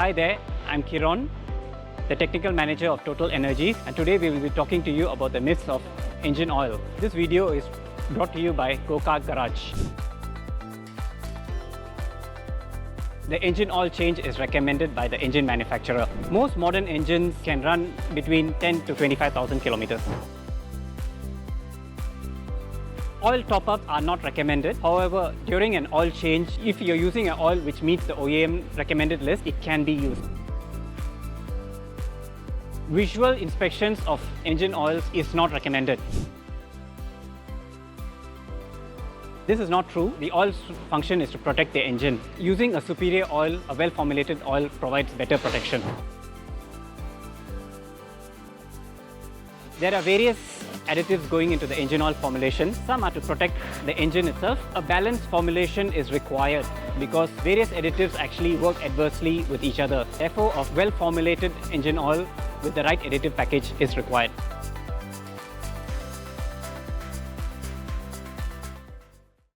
Hi there, I'm Kiron, the Technical Manager of Total Energies, and today we will be talking to you about the myths of engine oil. This video is brought to you by GoCar Garage. The engine oil change is recommended by the engine manufacturer. Most modern engines can run between 10 to 25,000 kilometers. Oil top-ups are not recommended. However, during an oil change, if you're using an oil which meets the OEM recommended list, it can be used. Visual inspections of engine oils is not recommended. This is not true. The oil's function is to protect the engine. Using a superior oil, a well-formulated oil, provides better protection. There are various additives going into the engine oil formulation. Some are to protect the engine itself. A balanced formulation is required because various additives actually work adversely with each other. Therefore, a well-formulated engine oil with the right additive package is required.